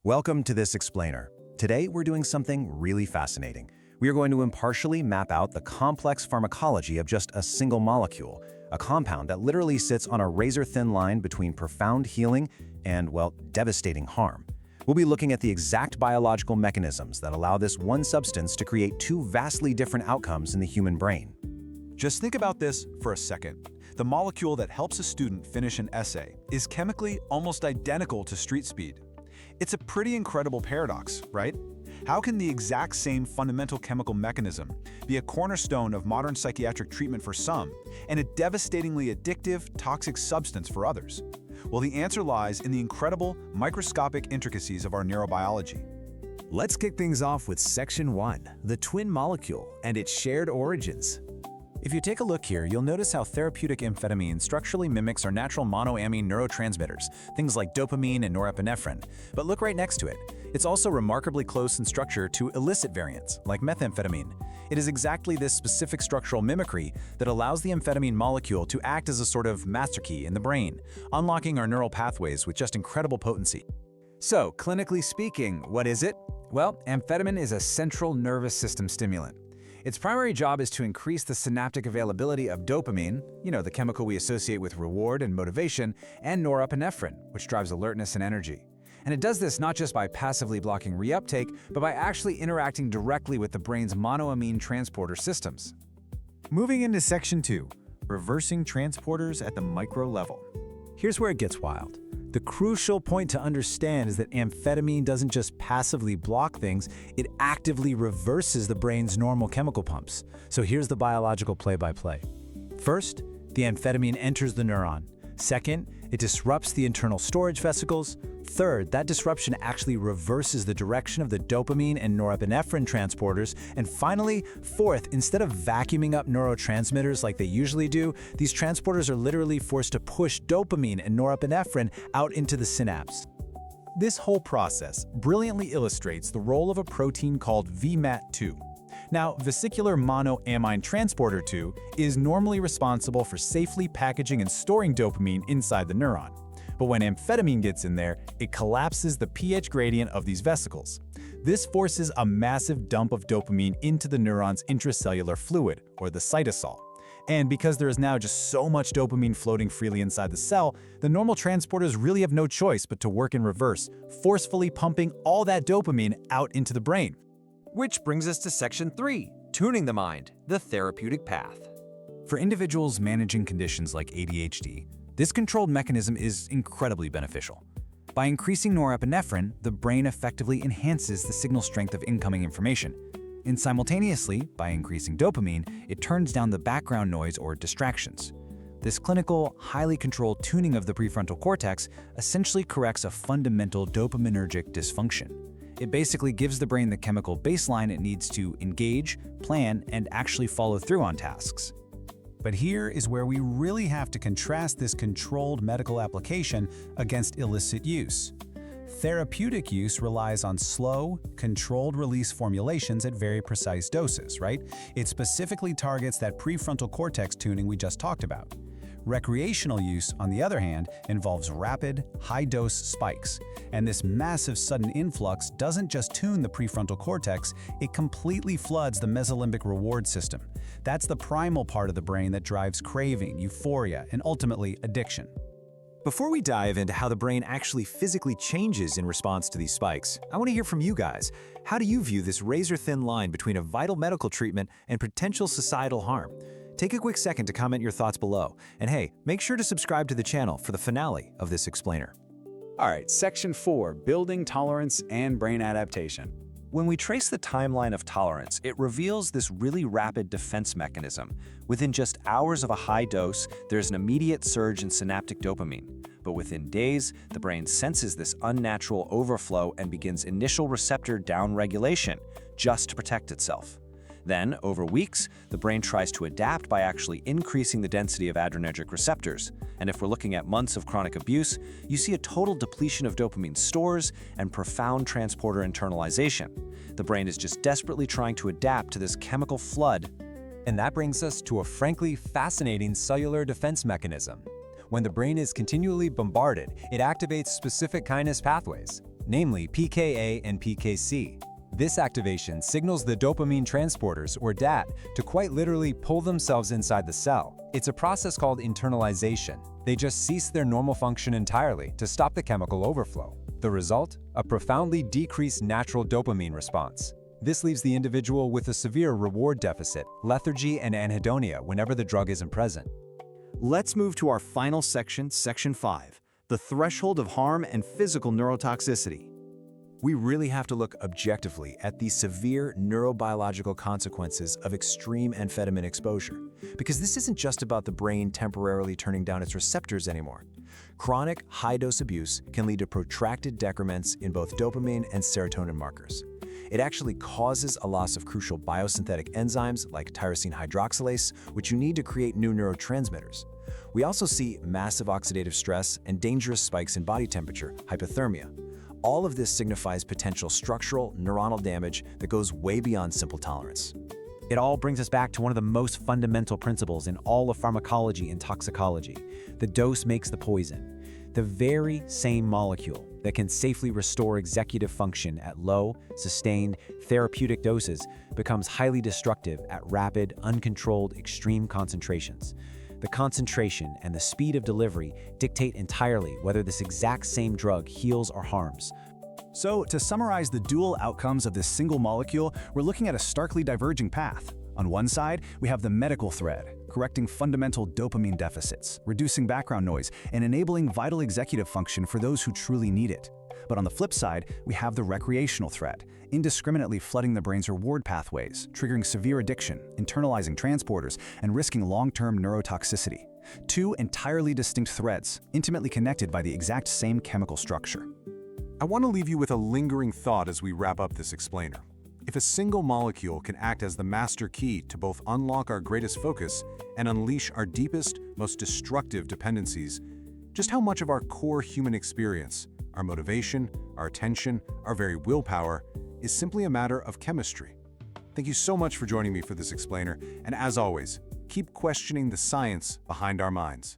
Welcome to this explainer. Today we're doing something really fascinating. We are going to impartially map out the complex pharmacology of just a single molecule, a compound that literally sits on a razor-thin line between profound healing and, well, devastating harm. We'll be looking at the exact biological mechanisms that allow this one substance to create two vastly different outcomes in the human brain. Just think about this for a second. The molecule that helps a student finish an essay is chemically almost identical to street speed. It's a pretty incredible paradox, right? How can the exact same fundamental chemical mechanism be a cornerstone of modern psychiatric treatment for some and a devastatingly addictive, toxic substance for others? Well, the answer lies in the incredible microscopic intricacies of our neurobiology. Let's kick things off with Section 1, the twin molecule and its shared origins. If you take a look here, you'll notice how therapeutic amphetamine structurally mimics our natural monoamine neurotransmitters, things like dopamine and norepinephrine. But look right next to it. It's also remarkably close in structure to illicit variants, like methamphetamine. It is exactly this specific structural mimicry that allows the amphetamine molecule to act as a sort of master key in the brain, unlocking our neural pathways with just incredible potency. So, clinically speaking, what is it? Well, amphetamine is a central nervous system stimulant. Its primary job is to increase the synaptic availability of dopamine, the chemical we associate with reward and motivation, and norepinephrine, which drives alertness and energy. And it does this not just by passively blocking reuptake, but by actually interacting directly with the brain's monoamine transporter systems. Moving into Section 2, reversing transporters at the micro level. Here's where it gets wild. The crucial point to understand is that amphetamine doesn't just passively block things, it actively reverses the brain's normal chemical pumps. So here's the biological play-by-play. First, the amphetamine enters the neuron. Second, it disrupts the internal storage vesicles. Third, that disruption actually reverses the direction of the dopamine and norepinephrine transporters. And finally, fourth, instead of vacuuming up neurotransmitters like they usually do, these transporters are literally forced to push dopamine and norepinephrine out into the synapse. This whole process brilliantly illustrates the role of a protein called VMAT2. Now, vesicular monoamine transporter 2 is normally responsible for safely packaging and storing dopamine inside the neuron. But when amphetamine gets in there, it collapses the pH gradient of these vesicles. This forces a massive dump of dopamine into the neuron's intracellular fluid, or the cytosol. And because there is now just so much dopamine floating freely inside the cell, the normal transporters really have no choice but to work in reverse, forcefully pumping all that dopamine out into the brain. Which brings us to Section 3, tuning the mind, the therapeutic path. For individuals managing conditions like ADHD, this controlled mechanism is incredibly beneficial. By increasing norepinephrine, the brain effectively enhances the signal strength of incoming information. And simultaneously, by increasing dopamine, it turns down the background noise or distractions. This clinical, highly controlled tuning of the prefrontal cortex essentially corrects a fundamental dopaminergic dysfunction. It basically gives the brain the chemical baseline it needs to engage, plan, and actually follow through on tasks. But here is where we really have to contrast this controlled medical application against illicit use. Therapeutic use relies on slow, controlled-release formulations at very precise doses, right? It specifically targets that prefrontal cortex tuning we just talked about. Recreational use, on the other hand, involves rapid, high-dose spikes. And this massive sudden influx doesn't just tune the prefrontal cortex, it completely floods the mesolimbic reward system. That's the primal part of the brain that drives craving, euphoria, and ultimately addiction. Before we dive into how the brain actually physically changes in response to these spikes, I want to hear from you guys. How do you view this razor-thin line between a vital medical treatment and potential societal harm? Take a quick second to comment your thoughts below. And hey, make sure to subscribe to the channel for the finale of this explainer. All right, Section 4, building tolerance and brain adaptation. When we trace the timeline of tolerance, it reveals this really rapid defense mechanism. Within just hours of a high dose, there's an immediate surge in synaptic dopamine. But within days, the brain senses this unnatural overflow and begins initial receptor downregulation just to protect itself. Then, over weeks, the brain tries to adapt by actually increasing the density of adrenergic receptors. And if we're looking at months of chronic abuse, you see a total depletion of dopamine stores and profound transporter internalization. The brain is just desperately trying to adapt to this chemical flood. And that brings us to a frankly fascinating cellular defense mechanism. When the brain is continually bombarded, it activates specific kinase pathways. namely PKA and PKC. This activation signals the dopamine transporters, or DAT, to quite literally pull themselves inside the cell. It's a process called internalization. They just cease their normal function entirely to stop the chemical overflow. The result? A profoundly decreased natural dopamine response. This leaves the individual with a severe reward deficit, lethargy, and anhedonia whenever the drug isn't present. Let's move to our final section, Section 5, the threshold of harm and physical neurotoxicity. We really have to look objectively at the severe neurobiological consequences of extreme amphetamine exposure, because this isn't just about the brain temporarily turning down its receptors anymore. Chronic, high-dose abuse can lead to protracted decrements in both dopamine and serotonin markers. It actually causes a loss of crucial biosynthetic enzymes like tyrosine hydroxylase, which you need to create new neurotransmitters. We also see massive oxidative stress and dangerous spikes in body temperature, hypothermia. All of this signifies potential structural neuronal damage that goes way beyond simple tolerance. It all brings us back to one of the most fundamental principles in all of pharmacology and toxicology. The dose makes the poison. The very same molecule that can safely restore executive function at low, sustained, therapeutic doses becomes highly destructive at rapid, uncontrolled, extreme concentrations. The concentration and the speed of delivery dictate entirely whether this exact same drug heals or harms. So, to summarize the dual outcomes of this single molecule, we're looking at a starkly diverging path. On one side, we have the medical thread, correcting fundamental dopamine deficits, reducing background noise, and enabling vital executive function for those who truly need it. But on the flip side, we have the recreational thread, indiscriminately flooding the brain's reward pathways, triggering severe addiction, internalizing transporters, and risking long-term neurotoxicity. Two entirely distinct threads, intimately connected by the exact same chemical structure. I want to leave you with a lingering thought as we wrap up this explainer. If a single molecule can act as the master key to both unlock our greatest focus and unleash our deepest, most destructive dependencies, just how much of our core human experience, our motivation, our attention, our very willpower, is simply a matter of chemistry. Thank you so much for joining me for this explainer, and as always, keep questioning the science behind our minds.